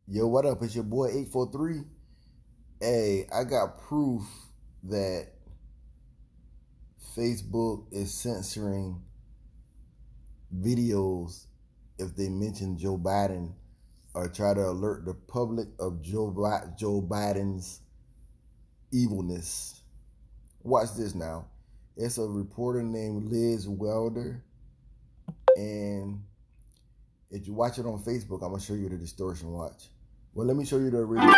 Yo, what up? It's your boy 843. Hey, I got proof that Facebook is censoring videos if they mention Joe Biden or try to alert the public of Joe Biden's evilness. Watch this now. It's a reporter named Liz Welder, and if you watch it on Facebook, I'm gonna show you the distortion. Watch. Well, let me show you the original.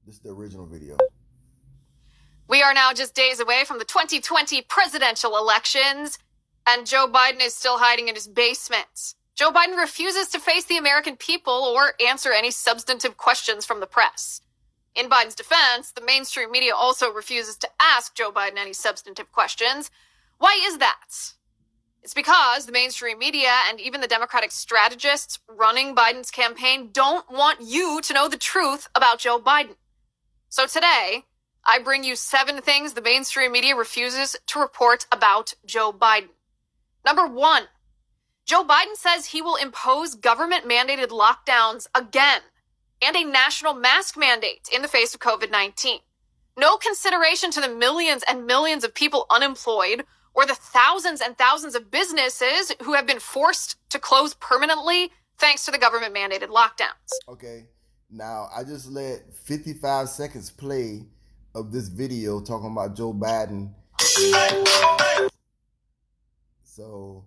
This is the original video. We are now just days away from the 2020 presidential elections, and Joe Biden is still hiding in his basement. Joe Biden refuses to face the American people or answer any substantive questions from the press. In Biden's defense, the mainstream media also refuses to ask Joe Biden any substantive questions. Why is that? It's because the mainstream media and even the Democratic strategists running Biden's campaign don't want you to know the truth about Joe Biden. So today, I bring you 7 things the mainstream media refuses to report about Joe Biden. Number 1, Joe Biden says he will impose government-mandated lockdowns again and a national mask mandate in the face of COVID-19. No consideration to the millions and millions of people unemployed or the thousands and thousands of businesses who have been forced to close permanently thanks to the government-mandated lockdowns. Okay, now I just let 55 seconds play of this video talking about Joe Biden. So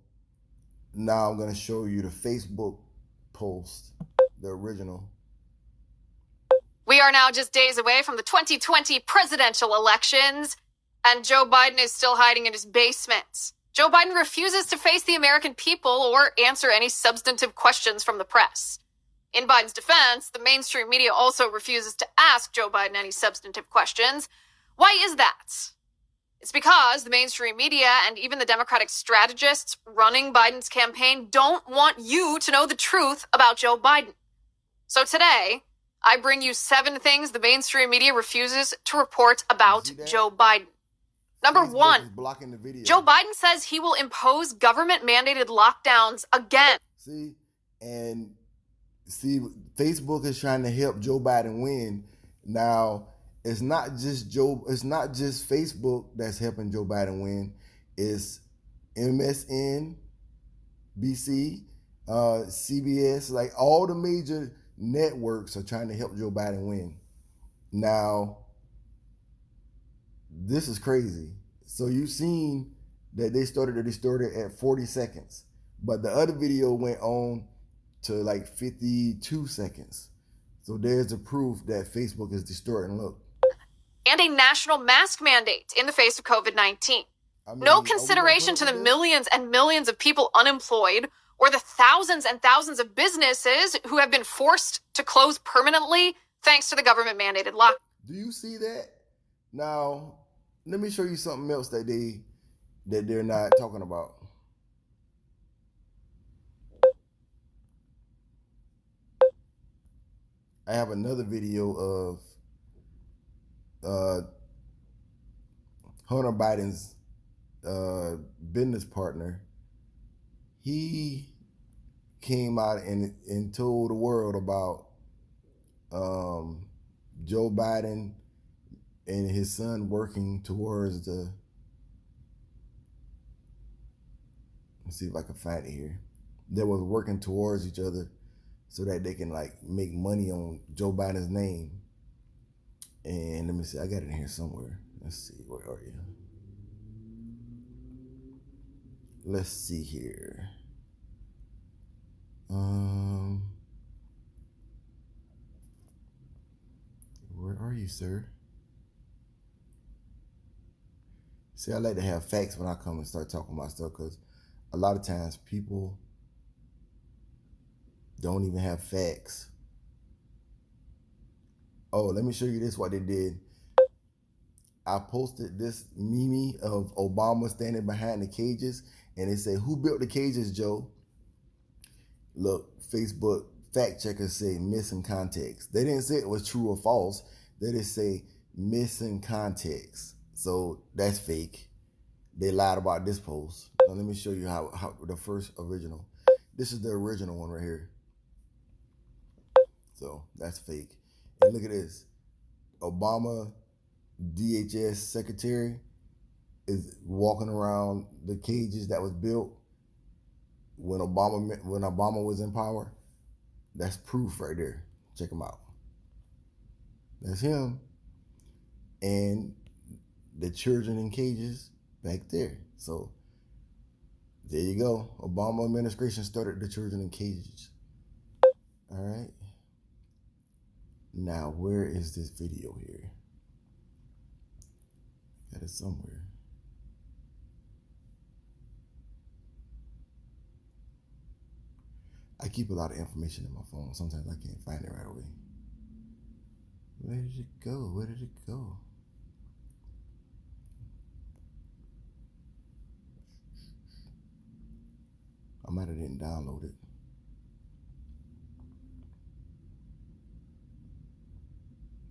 now I'm going to show you the Facebook post, the original. We are now just days away from the 2020 presidential elections, and Joe Biden is still hiding in his basement. Joe Biden refuses to face the American people or answer any substantive questions from the press. In Biden's defense, the mainstream media also refuses to ask Joe Biden any substantive questions. Why is that? It's because the mainstream media and even the Democratic strategists running Biden's campaign don't want you to know the truth about Joe Biden. So today, I bring you 7 things the mainstream media refuses to report about Joe Biden. Number 1, Joe Biden says he will impose government-mandated lockdowns again. See, Facebook is trying to help Joe Biden win. Now, it's not just Facebook that's helping Joe Biden win. It's MSNBC, CBS, like all the major networks are trying to help Joe Biden win. Now, this is crazy. So you've seen that they started to distort it at 40 seconds, but the other video went on to like 52 seconds. So there's the proof that Facebook is distorting. Look. And a national mask mandate in the face of COVID-19. No consideration to the millions and millions of people unemployed or the thousands and thousands of businesses who have been forced to close permanently thanks to the government-mandated lockdown. Do you see that? Now, let me show you something else that they're not talking about. I have another video of Hunter Biden's business partner. He came out and told the world about Joe Biden and his son working towards the, let's see if I can find it here. They was working towards each other so that they can like make money on Joe Biden's name. And let me see, I got it in here somewhere. Let's see, where are you? Let's see here. Where are you, sir? See, I like to have facts when I come and start talking about stuff, because a lot of times people don't even have facts. Oh, let me show you this, what they did. I posted this meme of Obama standing behind the cages, and it said, "Who built the cages, Joe?" Look, Facebook fact checkers say missing context. They didn't say it was true or false. They just say missing context. So that's fake. They lied about this post. Now let me show you how the first original. This is the original one right here. So that's fake. And look at this. Obama DHS secretary is walking around the cages that was built when Obama was in power. That's proof right there. Check him out. That's him. And the children in cages back there. So there you go. Obama administration started the children in cages. All right. Now, where is this video here? Got it somewhere. I keep a lot of information in my phone. Sometimes I can't find it right away. Where did it go? Where did it go? I might have didn't download it.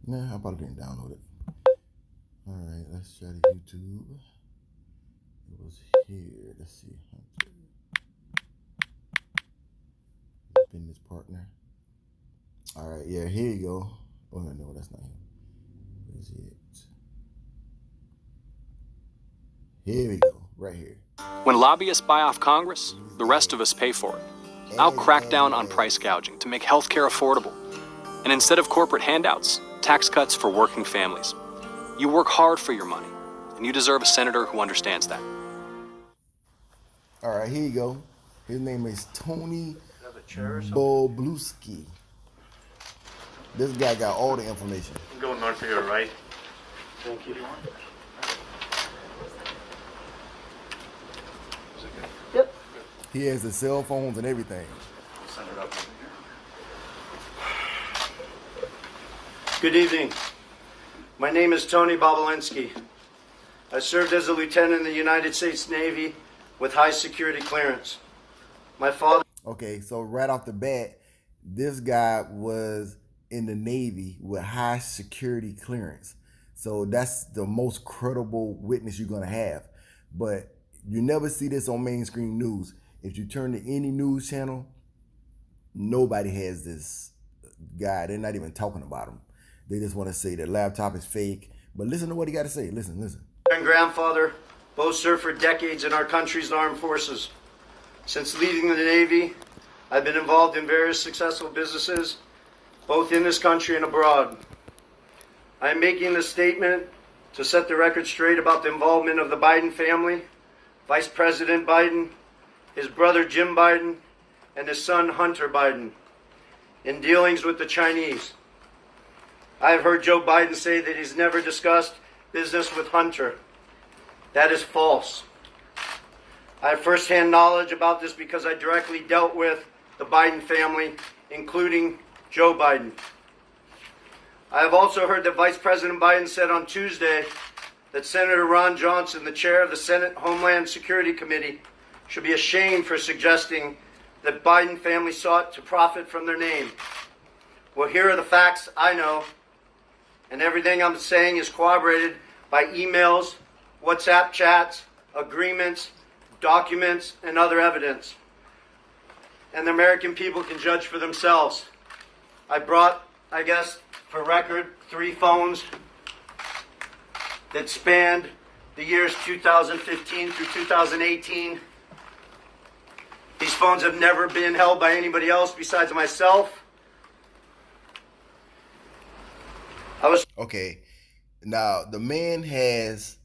Nah, I probably didn't download it. All right, let's try the YouTube. It was here. Let's see. Business partner. All right, yeah, here you go. Oh no, that's not him. Where is it? Here we go, right here. When lobbyists buy off Congress, the rest of us pay for it. I'll crack down on price gouging to make healthcare affordable. And instead of corporate handouts, tax cuts for working families. You work hard for your money, and you deserve a senator who understands that. All right, here you go. His name is Tony Bobulinski. This guy got all the information. Go north to your right. Thank you. Yep. He has the cell phones and everything. Send it up over here. Good evening. My name is Tony Bobulinski. I served as a lieutenant in the United States Navy with high security clearance. My father... Okay, so right off the bat, this guy was in the Navy with high security clearance. So that's the most credible witness you're going to have. But you never see this on mainstream news. If you turn to any news channel, nobody has this guy. They're not even talking about him. They just want to say the laptop is fake. But listen to what he got to say. Listen. And grandfather both served for decades in our country's armed forces. Since leaving the Navy, I've been involved in various successful businesses, both in this country and abroad. I am making this statement to set the record straight about the involvement of the Biden family, Vice President Biden, his brother Jim Biden, and his son Hunter Biden, in dealings with the Chinese. I have heard Joe Biden say that he's never discussed business with Hunter. That is false. I have firsthand knowledge about this because I directly dealt with the Biden family, including Joe Biden. I have also heard that Vice President Biden said on Tuesday that Senator Ron Johnson, the chair of the Senate Homeland Security Committee, should be ashamed for suggesting that Biden family sought to profit from their name. Well, here are the facts I know, and everything I'm saying is corroborated by emails, WhatsApp chats, agreements, documents, and other evidence. And the American people can judge for themselves. I brought, I guess, for record, 3 phones that spanned the years 2015 through 2018. These phones have never been held by anybody else besides myself. Okay, now the man has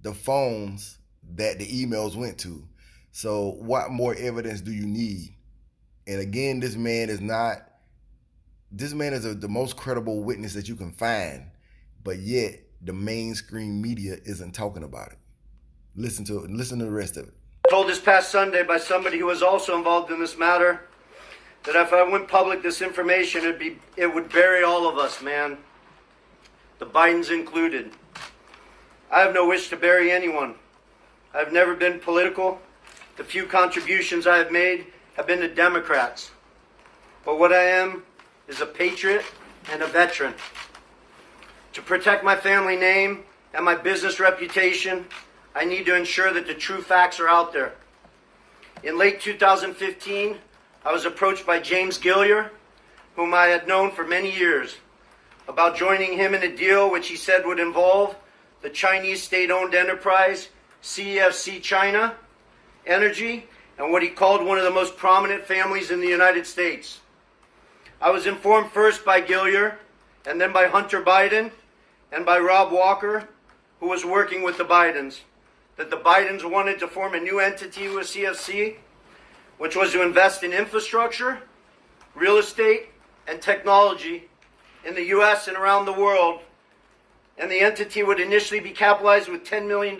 the phones that the emails went to. So what more evidence do you need? And again, this man is the most credible witness that you can find, but yet the mainstream media isn't talking about it. Listen to the rest of it. Told this past Sunday by somebody who was also involved in this matter that if I went public this information, it would bury all of us, man. The Bidens included. I have no wish to bury anyone. I've never been political. The few contributions I have made have been to Democrats. But what I am is a patriot and a veteran. To protect my family name and my business reputation, I need to ensure that the true facts are out there. In late 2015, I was approached by James Gilliar, whom I had known for many years, about joining him in a deal which he said would involve the Chinese state-owned enterprise CEFC China Energy and what he called one of the most prominent families in the United States. I was informed first by Gilliar and then by Hunter Biden and by Rob Walker, who was working with the Bidens, that the Bidens wanted to form a new entity with CFC, which was to invest in infrastructure, real estate, and technology in the U.S. and around the world. And the entity would initially be capitalized with $10 million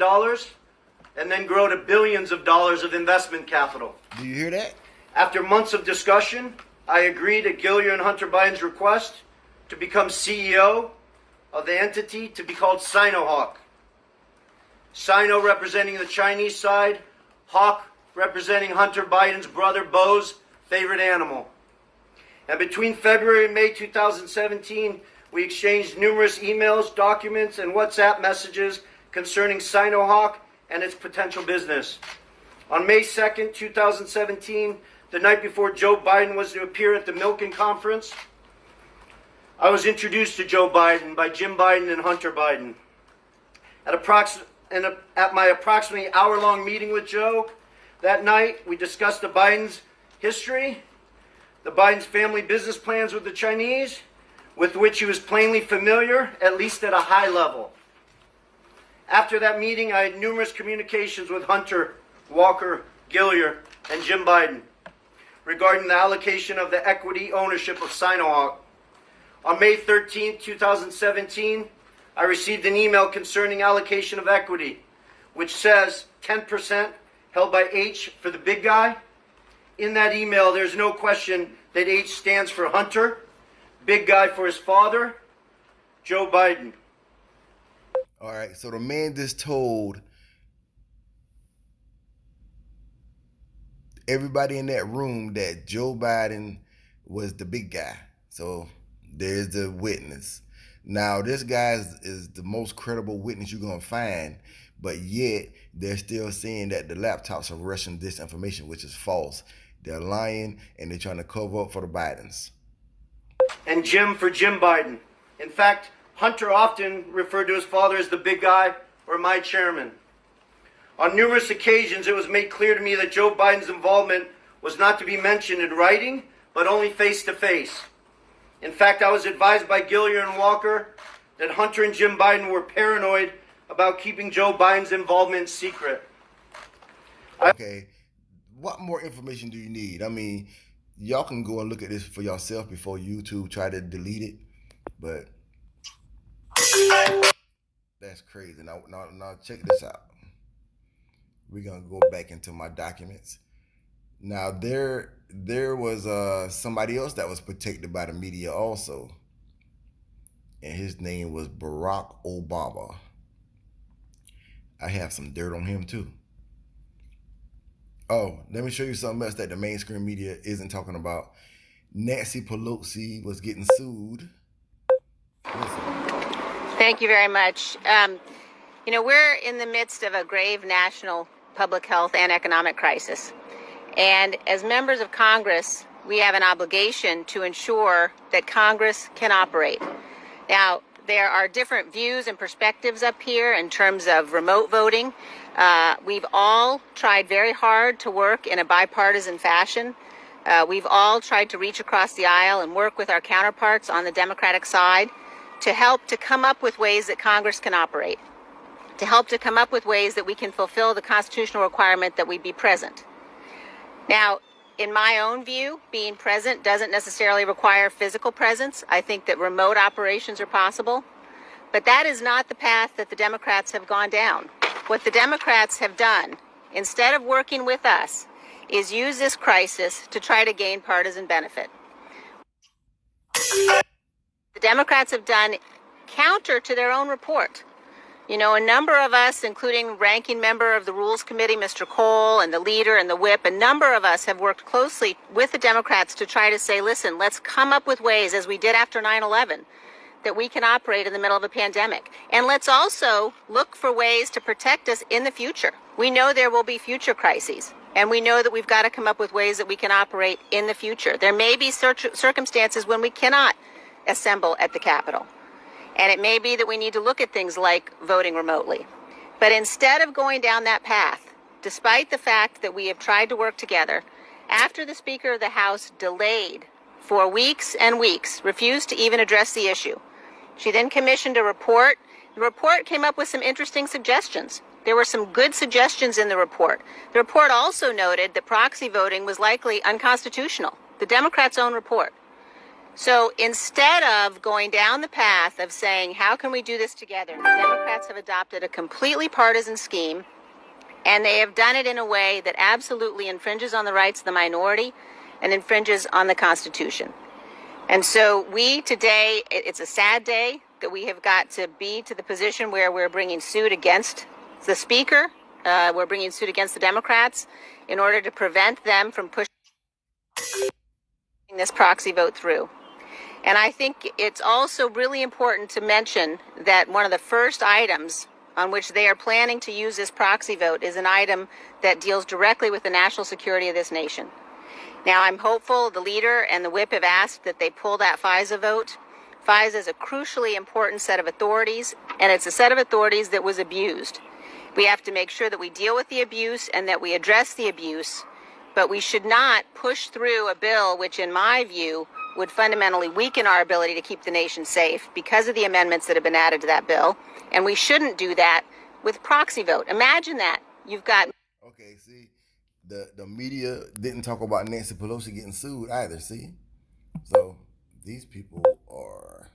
and then grow to billions of dollars of investment capital. Do you hear that? After months of discussion, I agreed at Gilliar and Hunter Biden's request to become CEO of the entity to be called Sinohawk. Sino representing the Chinese side, Hawk representing Hunter Biden's brother Beau's favorite animal. And between February and May 2017, we exchanged numerous emails, documents, and WhatsApp messages concerning Sinohawk and its potential business. On May 2nd, 2017, the night before Joe Biden was to appear at the Milken Conference, I was introduced to Joe Biden by Jim Biden and Hunter Biden. At my approximately hour-long meeting with Joe that night, we discussed the Biden's history, the Biden's family business plans with the Chinese, with which he was plainly familiar, at least at a high level. After that meeting, I had numerous communications with Hunter, Walker, Gilliar, and Jim Biden regarding the allocation of the equity ownership of Sinohawk. On May 13, 2017, I received an email concerning allocation of equity, which says 10% held by H for the big guy. In that email, there's no question that H stands for Hunter, big guy for his father, Joe Biden. All right, so the man just told everybody in that room that Joe Biden was the big guy. So there's the witness. Now, this guy is the most credible witness you're going to find, but yet they're still saying that the laptops are Russian disinformation, which is false. They're lying, and they're trying to cover up for the Bidens. And Jim for Jim Biden. In fact, Hunter often referred to his father as the big guy or my chairman. On numerous occasions, it was made clear to me that Joe Biden's involvement was not to be mentioned in writing, but only face-to-face. In fact, I was advised by Gilliar and Walker that Hunter and Jim Biden were paranoid about keeping Joe Biden's involvement secret. Okay, what more information do you need? I mean, y'all can go and look at this for yourself before YouTube try to delete it, but that's crazy. Now check this out. We're gonna go back into my documents. Now there was somebody else that was protected by the media also, and his name was Barack Obama. I have some dirt on him too. Oh, let me show you something else that the mainstream media isn't talking about. Nancy Pelosi was getting sued. Listen. Thank you very much. We're in the midst of a grave national public health and economic crisis. And as members of Congress, we have an obligation to ensure that Congress can operate. Now, there are different views and perspectives up here in terms of remote voting. We've all tried very hard to work in a bipartisan fashion. We've all tried to reach across the aisle and work with our counterparts on the Democratic side to help to come up with ways that Congress can operate, to help to come up with ways that we can fulfill the constitutional requirement that we be present. Now, in my own view, being present doesn't necessarily require physical presence. I think that remote operations are possible, but that is not the path that the Democrats have gone down. What the Democrats have done, instead of working with us, is use this crisis to try to gain partisan benefit. The Democrats have done counter to their own report. A number of us, including ranking member of the Rules Committee, Mr. Cole, and the leader and the whip, a number of us have worked closely with the Democrats to try to say, listen, let's come up with ways, as we did after 9/11, that we can operate in the middle of a pandemic. And let's also look for ways to protect us in the future. We know there will be future crises. And we know that we've got to come up with ways that we can operate in the future. There may be circumstances when we cannot assemble at the Capitol. And it may be that we need to look at things like voting remotely. But instead of going down that path, despite the fact that we have tried to work together, after the Speaker of the House delayed for weeks and weeks, refused to even address the issue, she then commissioned a report. The report came up with some interesting suggestions. There were some good suggestions in the report. The report also noted that proxy voting was likely unconstitutional, the Democrats' own report. So instead of going down the path of saying, how can we do this together, the Democrats have adopted a completely partisan scheme, and they have done it in a way that absolutely infringes on the rights of the minority and infringes on the Constitution. And so we today, it's a sad day that we have got to be to the position where we're bringing suit against the Speaker. We're bringing suit against the Democrats in order to prevent them from pushing this proxy vote through. And I think it's also really important to mention that one of the first items on which they are planning to use this proxy vote is an item that deals directly with the national security of this nation. Now, I'm hopeful the leader and the whip have asked that they pull that FISA vote. FISA is a crucially important set of authorities, and it's a set of authorities that was abused. We have to make sure that we deal with the abuse and that we address the abuse, but we should not push through a bill which, in my view, would fundamentally weaken our ability to keep the nation safe because of the amendments that have been added to that bill. And we shouldn't do that with proxy vote. Imagine that. You've got... Okay, see, the media didn't talk about Nancy Pelosi getting sued either, see? So these people are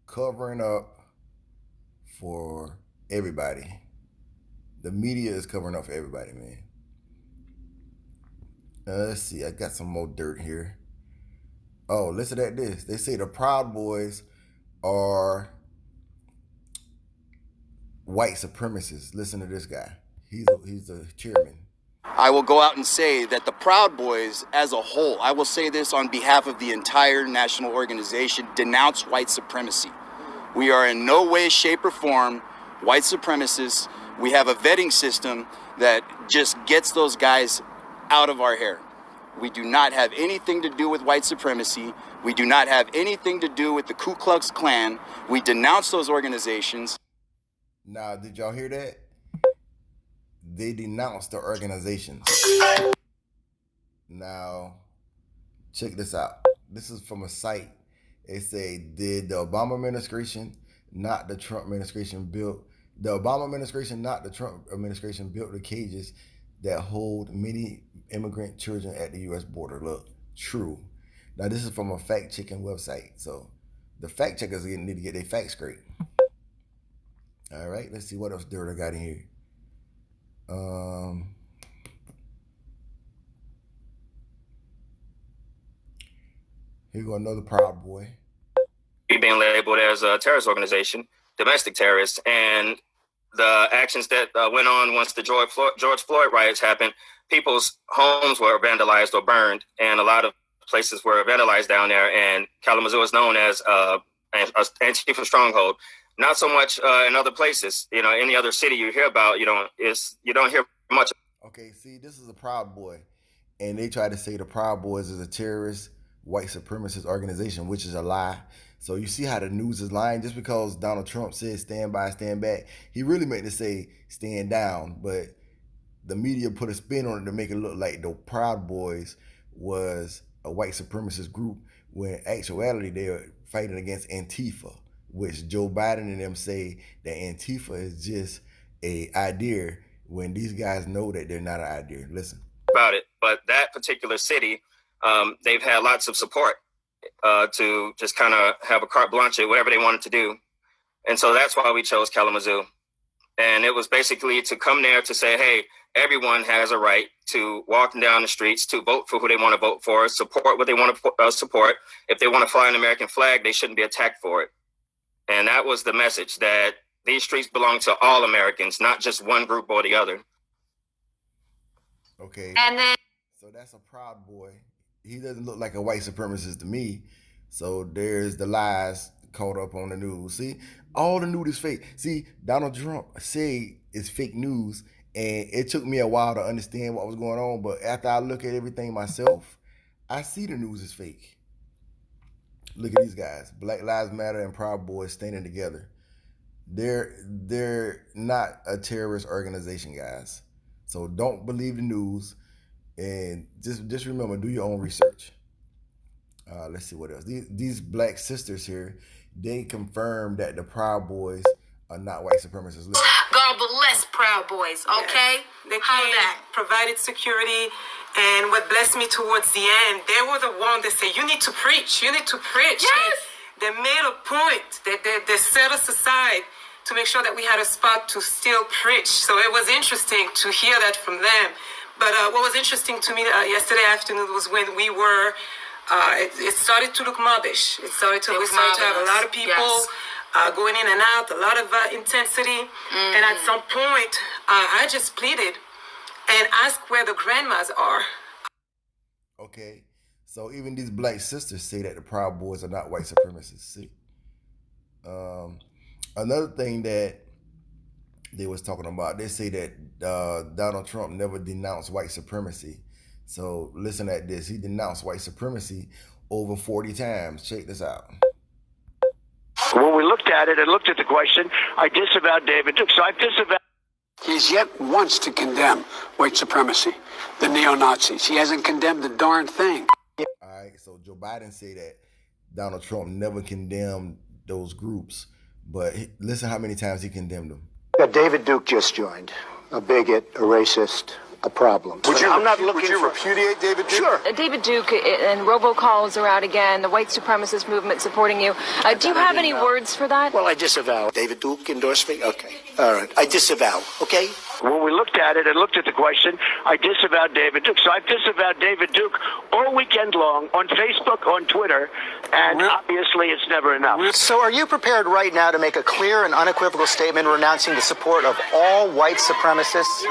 covering up for everybody. The media is covering up for everybody, man. Let's see, I got some more dirt here. Oh, listen at this. They say the Proud Boys are white supremacists. Listen to this guy. He's a chairman. I will go out and say that the Proud Boys as a whole, I will say this on behalf of the entire national organization, denounce white supremacy. We are in no way, shape, or form white supremacists. We have a vetting system that just gets those guys out of our hair. We do not have anything to do with white supremacy. We do not have anything to do with the Ku Klux Klan. We denounce those organizations. Now, did y'all hear that? They denounced the organizations. Now, check this out. This is from a site. They say, did the Obama administration, not the Trump administration, build the Obama administration, not the Trump administration, built the cages that hold many immigrant children at the U.S. border? Look, true. Now, this is from a fact-checking website. So the fact checkers need to get their facts straight. All right, let's see what else dirt I got in here. Here go another Proud Boy. Being labeled as a terrorist organization, domestic terrorists, and the actions that went on once the George Floyd riots happened, people's homes were vandalized or burned, and a lot of places were vandalized down there. And Kalamazoo is known as an Antifa stronghold. Not so much in other places. You know, any other city you hear about, you don't hear much. Okay, see, this is a Proud Boy, and they try to say the Proud Boys is a terrorist, white supremacist organization, which is a lie. So you see how the news is lying. Just because Donald Trump said stand by, stand back, he really meant to say stand down, but the media put a spin on it to make it look like the Proud Boys was a white supremacist group, when in actuality they are fighting against Antifa, which Joe Biden and them say that Antifa is just a idea, when these guys know that they're not an idea. Listen. About it, but that particular city, they've had lots of support to just kind of have a carte blanche at whatever they wanted to do. And so that's why we chose Kalamazoo. And it was basically to come there to say, hey, everyone has a right to walk down the streets, to vote for who they want to vote for, support what they want to support. If they want to fly an American flag, they shouldn't be attacked for it. And that was the message, that these streets belong to all Americans, not just one group or the other. Okay. And then, so that's a Proud Boy. He doesn't look like a white supremacist to me. So there's the lies caught up on the news. See, all the news is fake. See, Donald Trump say it's fake news, And it took me a while to understand what was going on, but after I look at everything myself, I see the news is fake. Look at these guys, Black Lives Matter and Proud Boys standing together. They're not a terrorist organization, guys. So don't believe the news, and just remember, do your own research. Let's see what else. These black sisters here, they confirmed that the Proud Boys are not white supremacists. Listen. God bless Proud Boys, okay? Yes. They How came, that? provided security, and what blessed me towards the end, they were the one that said, you need to preach, you need to preach. Yes. They made a point, they set us aside to make sure that we had a spot to still preach. So it was interesting to hear that from them. But what was interesting to me yesterday afternoon was when we were, it started to look mobbish. We started to have a lot of people. Yes. Going in and out, a lot of intensity. And at some point, I just pleaded and asked where the grandmas are. Okay, so even these black sisters say that the Proud Boys are not white supremacists. See, another thing that they was talking about, they say that Donald Trump never denounced white supremacy. So listen at this. He denounced white supremacy over 40 times. Check this out. When we looked at it and looked at the question, I disavowed David Duke. So I've disavowed. He's yet wants to condemn white supremacy, the neo-Nazis. He hasn't condemned the darn thing. All right, so Joe Biden say that Donald Trump never condemned those groups, but listen how many times he condemned them. David Duke just joined. A bigot, a racist, a problem. Would you repudiate David Duke? Sure. David Duke and robocalls are out again, the white supremacist movement supporting you. Do you have any words for that? Well, I disavow. David Duke endorsed me? Okay. All right. I disavow, okay? When we looked at it and looked at the question, I disavowed David Duke. So I've disavowed David Duke all weekend long on Facebook, on Twitter, and obviously it's never enough. So are you prepared right now to make a clear and unequivocal statement renouncing the support of all white supremacists?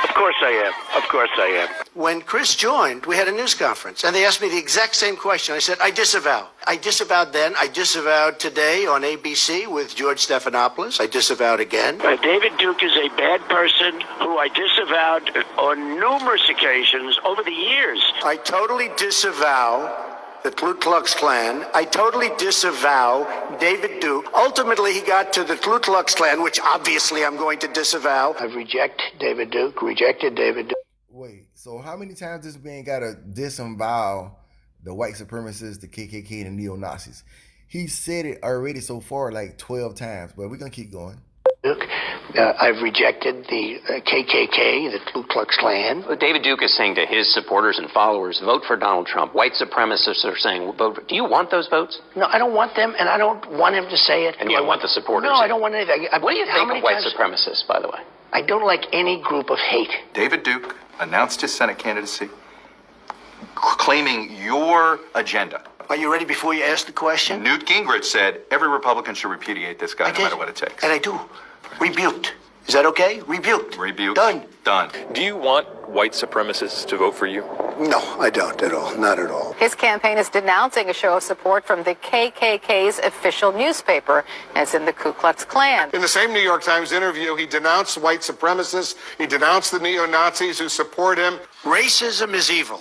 Of course I am. Of course I am. When Chris joined, we had a news conference, and they asked me the exact same question. I said, I disavow. I disavowed then. I disavowed today on ABC with George Stephanopoulos. I disavowed again. David Duke is a bad person who I disavowed on numerous occasions over the years. I totally disavow the Ku Klux Klan. I totally disavow David Duke. Ultimately, he got to the Ku Klux Klan, which obviously I'm going to disavow. I've rejected David Duke. Wait, so how many times this man got to disavow the white supremacists, the KKK, and the neo-Nazis? He said it already so far like 12 times, but we're going to keep going. Duke, I've rejected the KKK, the Ku Klux Klan. David Duke is saying to his supporters and followers, vote for Donald Trump. White supremacists are saying, vote. Do you want those votes? No, I don't want them, and I don't want him to say it. And you don't want the supporters? No, I don't want anything. What do you think of white supremacists, by the way? I don't like any group of hate. David Duke announced his Senate candidacy, claiming your agenda. Are you ready before you ask the question? Newt Gingrich said every Republican should repudiate this guy no matter what it takes. And I do. Rebuked. Is that okay? Rebuked. Rebuked. Done. Do you want white supremacists to vote for you? No, I don't at all. Not at all. His campaign is denouncing a show of support from the KKK's official newspaper, as in the Ku Klux Klan. In the same New York Times interview, he denounced white supremacists. He denounced the neo-Nazis who support him. Racism is evil.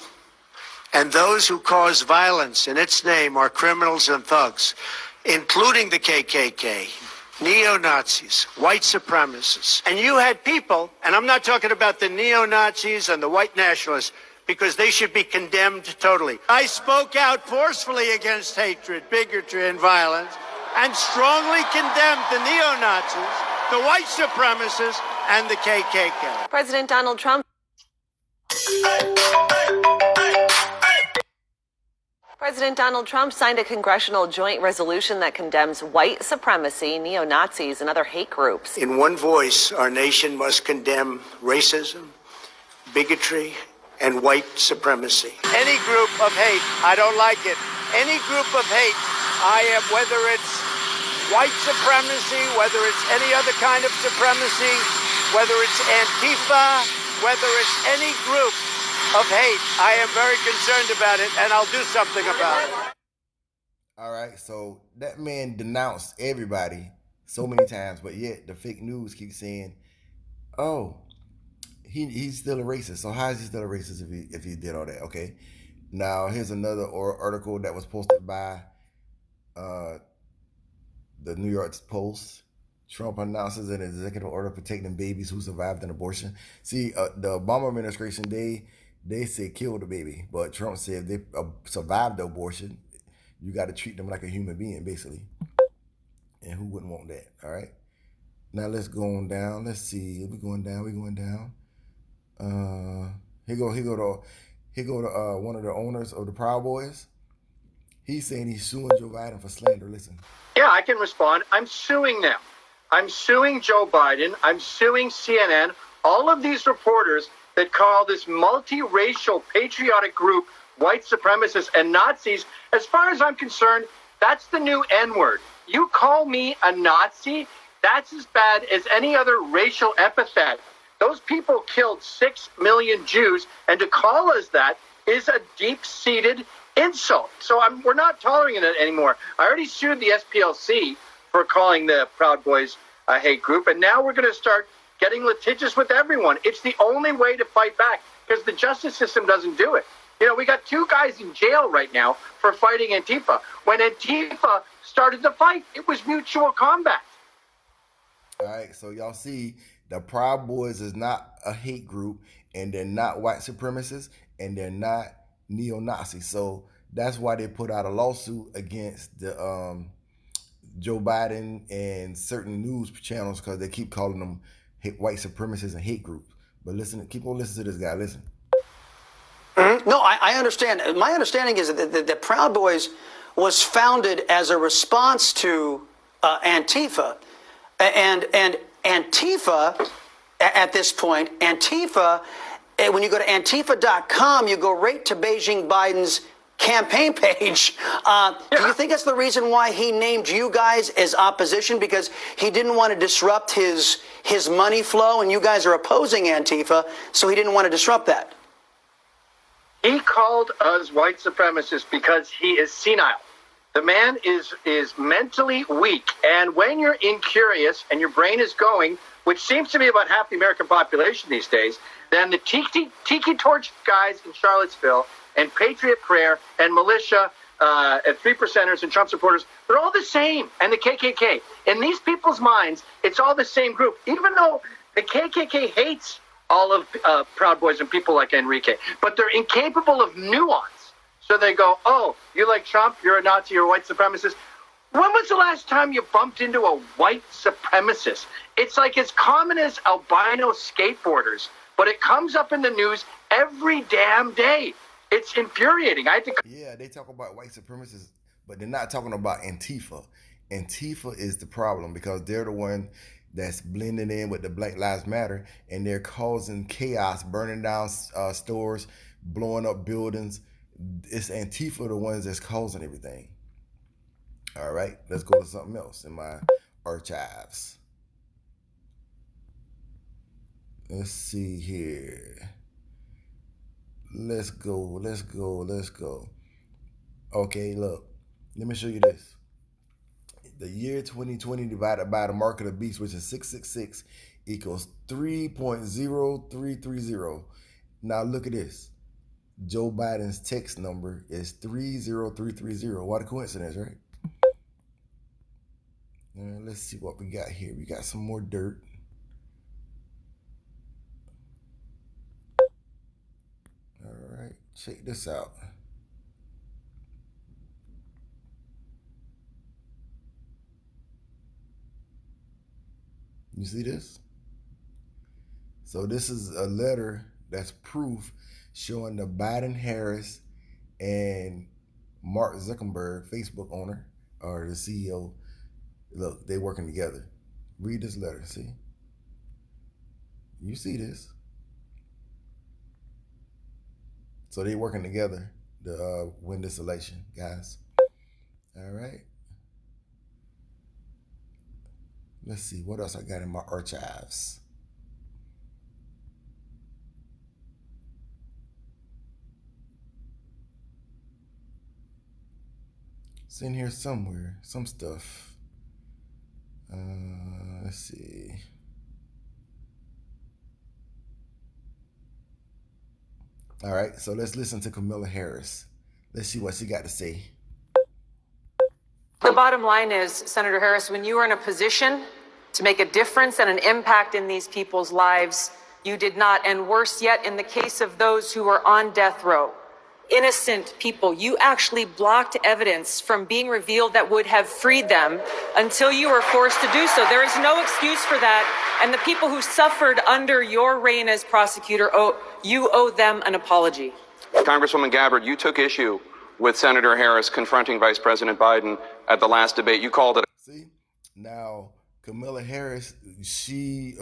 And those who cause violence in its name are criminals and thugs, including the KKK, neo-Nazis, white supremacists. And you had people, and I'm not talking about the neo-Nazis and the white nationalists, because they should be condemned totally. I spoke out forcefully against hatred, bigotry, and violence, and strongly condemned the neo-Nazis, the white supremacists, and the KKK. President Donald Trump. President Donald Trump signed a congressional joint resolution that condemns white supremacy, neo-Nazis, and other hate groups. In one voice, our nation must condemn racism, bigotry, and white supremacy. Any group of hate, I don't like it. Any group of hate, I am, whether it's white supremacy, whether it's any other kind of supremacy, whether it's Antifa, whether it's any group of hate, I am very concerned about it, and I'll do something about it. All right, so that man denounced everybody so many times, but yet the fake news keeps saying, oh, he's still a racist. So how is he still a racist if he did all that? Okay. Now here's another article that was posted by the New York Post. Trump announces an executive order protecting babies who survived an abortion. See, the Obama administration, they said kill the baby, but Trump said if they survived the abortion, you got to treat them like a human being, basically. And who wouldn't want that? All right. Now let's go on down. Let's see. We're going down. Here go to one of the owners of the Proud Boys. He's saying he's suing Joe Biden for slander. Listen. Yeah, I can respond. I'm suing them. I'm suing Joe Biden. I'm suing CNN. All of these reporters that call this multiracial patriotic group white supremacists and Nazis, as far as I'm concerned, that's the new N-word. You call me a Nazi, that's as bad as any other racial epithet. Those people killed 6 million Jews, and to call us that is a deep-seated insult. So we're not tolerating it anymore. I already sued the SPLC for calling the Proud Boys a hate group, and now we're going to start getting litigious with everyone. It's the only way to fight back because the justice system doesn't do it. You know, we got 2 guys in jail right now for fighting Antifa. When Antifa started the fight, it was mutual combat. All right, so y'all see the Proud Boys is not a hate group, and they're not white supremacists, and they're not neo-Nazis. So that's why they put out a lawsuit against the Joe Biden and certain news channels because they keep calling them white supremacists and hate groups. But listen, keep on listening to this guy. Listen. No, I understand. My understanding is that the Proud Boys was founded as a response to Antifa. And Antifa, at this point, Antifa, when you go to Antifa.com, you go right to Beijing Biden's campaign page. Do you think that's the reason why he named you guys as opposition? Because he didn't want to disrupt his money flow, and you guys are opposing Antifa, so he didn't want to disrupt that. He called us white supremacists because he is senile. The man is mentally weak. And when you're incurious and your brain is going, which seems to be about half the American population these days, then the Tiki Torch guys in Charlottesville and Patriot Prayer and Militia and 3%ers and Trump supporters, they're all the same. And the KKK. In these people's minds, it's all the same group, even though the KKK hates all of Proud Boys and people like Enrique. But they're incapable of nuance. So they go, oh, you like Trump, you're a Nazi, you're a white supremacist. When was the last time you bumped into a white supremacist? It's like as common as albino skateboarders, but it comes up in the news every damn day. It's infuriating. Yeah, they talk about white supremacists, but they're not talking about Antifa. Antifa is the problem because they're the one that's blending in with the Black Lives Matter, and they're causing chaos, burning down stores, blowing up buildings. It's Antifa the ones that's causing everything. All right, let's go to something else in my archives. Let's see here. Let's go. Okay, look. Let me show you this. The year 2020 divided by the mark of the beast, which is 666, equals 3.0330. Now look at this. Joe Biden's text number is 30330. What a coincidence, right? Let's see what we got here. We got some more dirt. All right, check this out. You see this? So this is a letter that's proof showing the Biden, Harris, and Mark Zuckerberg, Facebook owner, or the CEO, look, they working together. Read this letter, see? You see this? So they working together to win this election, guys. All right. Let's see, what else I got in my archives? It's in here somewhere, some stuff. Let's see. All right, so let's listen to Kamala Harris. Let's see what she got to say. The bottom line is, Senator Harris, when you are in a position to make a difference and an impact in these people's lives, you did not. And worse yet, in the case of those who are on death row, innocent people, you actually blocked evidence from being revealed that would have freed them until you were forced to do so. There is no excuse for that. And the people who suffered under your reign as prosecutor, you owe them an apology. Congresswoman Gabbard, you took issue with Senator Harris confronting Vice President Biden at the last debate. You called it. See, now Kamala Harris, she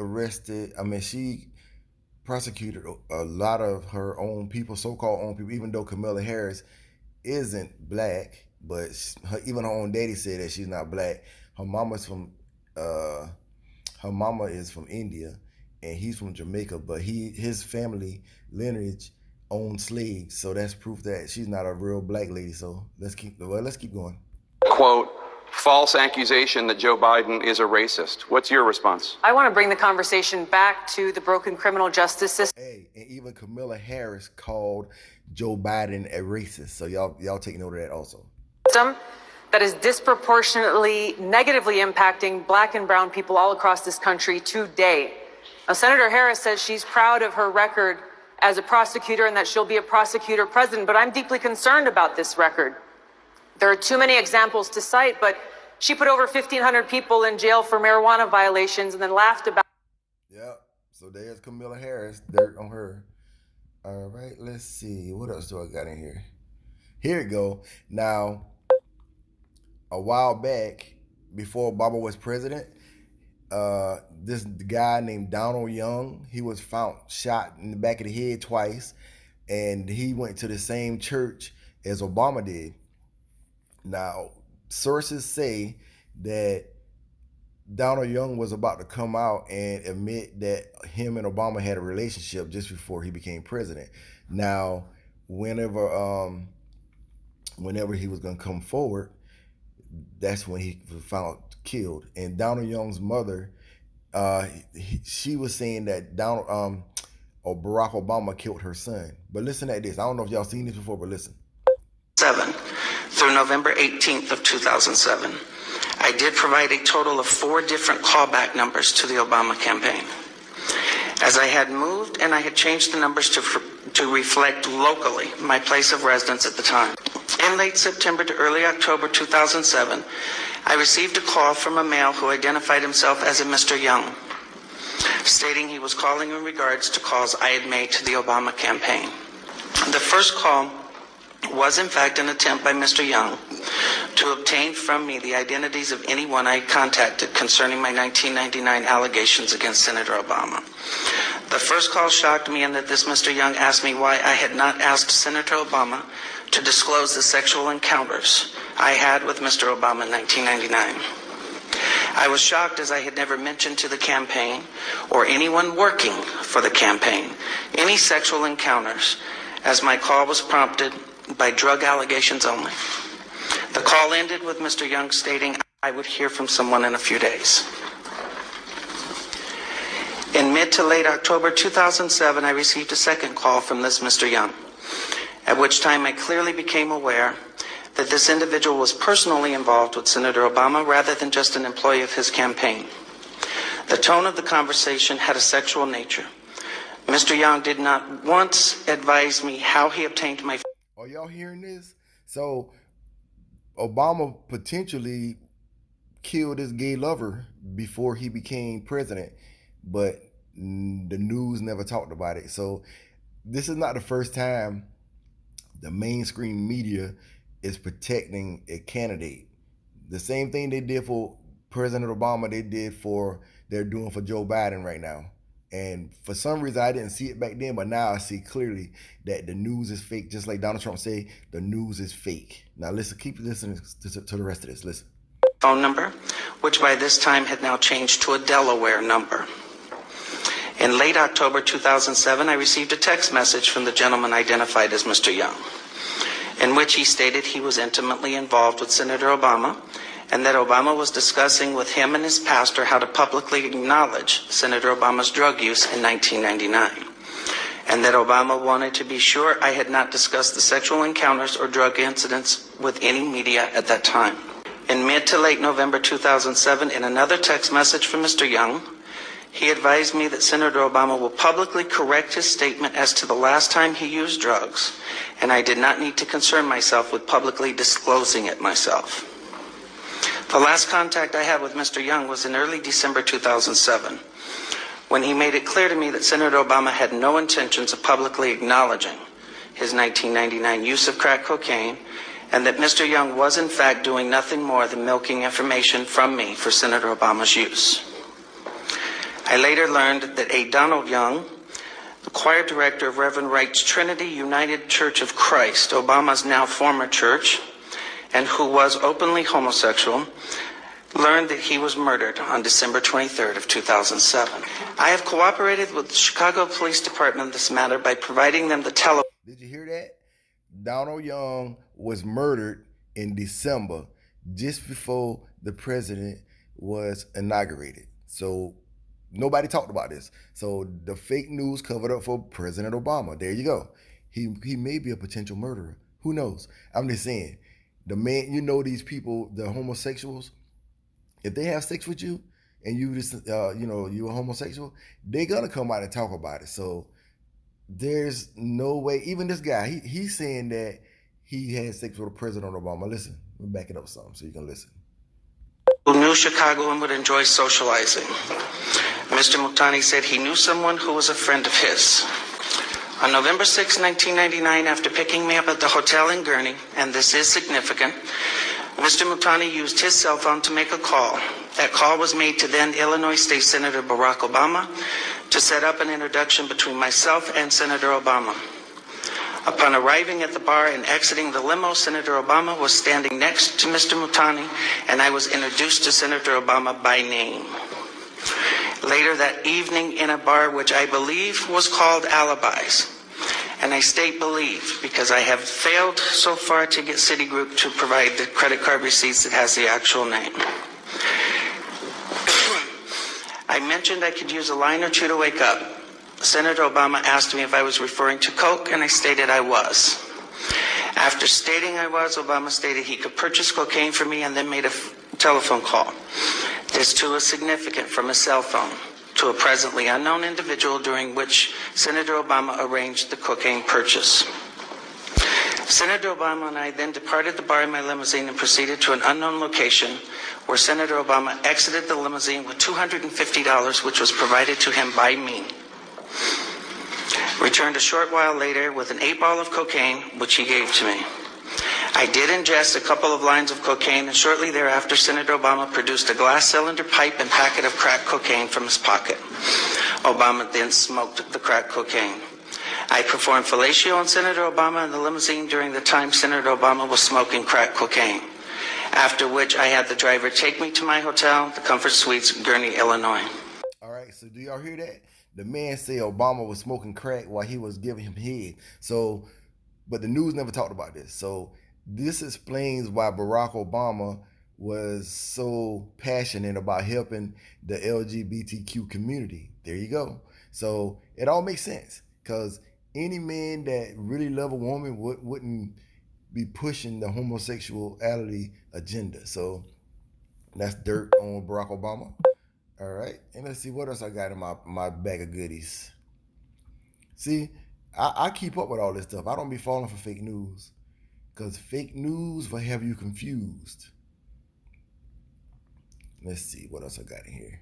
prosecuted a lot of her own people, so-called own people, even though Kamala Harris isn't black, but even her own daddy said that she's not black. Her mama is from India, and he's from Jamaica, but his family lineage owned slaves, so that's proof that she's not a real black lady. So let's keep going. Quote, false accusation that Joe Biden is a racist. What's your response? I want to bring the conversation back to the broken criminal justice system. Hey, and even Kamala Harris called Joe Biden a racist. So y'all take note of that also. That is disproportionately negatively impacting black and brown people all across this country today. Now, Senator Harris says she's proud of her record as a prosecutor and that she'll be a prosecutor president, but I'm deeply concerned about this record. There are too many examples to cite, but she put over 1,500 people in jail for marijuana violations and then laughed about. Yep. So there's Kamala Harris, dirt on her. All right, let's see. What else do I got in here? Here we go. Now, a while back, before Obama was president, this guy named Donald Young, he was found shot in the back of the head twice, and he went to the same church as Obama did. Now, sources say that Donald Young was about to come out and admit that him and Obama had a relationship just before he became president. Now, whenever he was going to come forward, that's when he was found killed. And Donald Young's mother, she was saying that Barack Obama killed her son. But listen to this. I don't know if y'all seen this before, but listen. Through November 18th of 2007, I did provide a total of 4 different callback numbers to the Obama campaign. As I had moved and I had changed the numbers to reflect locally my place of residence at the time. In late September to early October 2007, I received a call from a male who identified himself as a Mr. Young, stating he was calling in regards to calls I had made to the Obama campaign. The first call was in fact an attempt by Mr. Young to obtain from me the identities of anyone I contacted concerning my 1999 allegations against Senator Obama. The first call shocked me in that this Mr. Young asked me why I had not asked Senator Obama to disclose the sexual encounters I had with Mr. Obama in 1999. I was shocked as I had never mentioned to the campaign or anyone working for the campaign any sexual encounters, as my call was prompted by drug allegations only. The call ended with Mr. Young stating I would hear from someone in a few days. In mid to late October 2007, I received a second call from this Mr. Young, at which time I clearly became aware that this individual was personally involved with Senator Obama rather than just an employee of his campaign. The tone of the conversation had a sexual nature. Mr. Young did not once advise me how he obtained my... Are y'all hearing this? So Obama potentially killed his gay lover before he became president, but the news never talked about it. So this is not the first time the mainstream media is protecting a candidate. The same thing they did for President Obama, they're doing for Joe Biden right now. And for some reason, I didn't see it back then, but now I see clearly that the news is fake. Just like Donald Trump said, the news is fake. Now listen, keep listening to the rest of this. Listen. Phone number, which by this time had now changed to a Delaware number. In late October 2007, I received a text message from the gentleman identified as Mr. Young, in which he stated he was intimately involved with Senator Obama and that Obama was discussing with him and his pastor how to publicly acknowledge Senator Obama's drug use in 1999. and that Obama wanted to be sure I had not discussed the sexual encounters or drug incidents with any media at that time. In mid to late November 2007, in another text message from Mr. Young, he advised me that Senator Obama will publicly correct his statement as to the last time he used drugs, and I did not need to concern myself with publicly disclosing it myself. The last contact I had with Mr. Young was in early December 2007, when he made it clear to me that Senator Obama had no intentions of publicly acknowledging his 1999 use of crack cocaine, and that Mr. Young was in fact doing nothing more than milking information from me for Senator Obama's use. I later learned that A. Donald Young, the choir director of Reverend Wright's Trinity United Church of Christ, Obama's now former church, and who was openly homosexual, learned that he was murdered on December 23rd of 2007. I have cooperated with the Chicago Police Department in this matter by providing them the Did you hear that? Donald Young was murdered in December, just before the president was inaugurated. So nobody talked about this. So the fake news covered up for President Obama. There you go. He may be a potential murderer. Who knows? I'm just saying, the man, you know, these people, the homosexuals, if they have sex with you and you just, you're a homosexual, they're going to come out and talk about it. So there's no way, even this guy, he's saying that he had sex with President Obama. Listen, we'll back it up some so you can listen. who knew Chicago and would enjoy socializing. Mr. Mutani said he knew someone who was a friend of his. On November 6, 1999, after picking me up at the hotel in Gurnee, and this is significant, Mr. Mutani used his cell phone to make a call. That call was made to then Illinois State Senator Barack Obama to set up an introduction between myself and Senator Obama. Upon arriving at the bar and exiting the limo, Senator Obama was standing next to Mr. Mutani, and I was introduced to Senator Obama by name. Later that evening in a bar which I believe was called Alibis, and I state believe because I have failed so far to get Citigroup to provide the credit card receipts that has the actual name. I mentioned I could use a line or two to wake up. Senator Obama asked me if I was referring to Coke, and I stated I was. After stating I was, Obama stated he could purchase cocaine for me and then made a telephone call. This too is significant, from a cell phone to a presently unknown individual, during which Senator Obama arranged the cocaine purchase. Senator Obama and I then departed the bar in my limousine and proceeded to an unknown location where Senator Obama exited the limousine with $250, which was provided to him by me. Returned a short while later with an 8-ball of cocaine, which he gave to me. I did ingest a couple of lines of cocaine, and shortly thereafter, Senator Obama produced a glass cylinder pipe and packet of crack cocaine from his pocket. Obama then smoked the crack cocaine. I performed fellatio on Senator Obama in the limousine during the time Senator Obama was smoking crack cocaine, after which I had the driver take me to my hotel, the Comfort Suites, Gurnee, Illinois. All right, so do y'all hear that? The man said Obama was smoking crack while he was giving him head. So, but the news never talked about this. So this explains why Barack Obama was so passionate about helping the LGBTQ community. There you go. So it all makes sense, because any man that really love a woman wouldn't be pushing the homosexuality agenda. So that's dirt on Barack Obama. All right, and let's see what else I got in my bag of goodies. See, I keep up with all this stuff. I don't be falling for fake news, because fake news will have you confused. Let's see what else I got in here.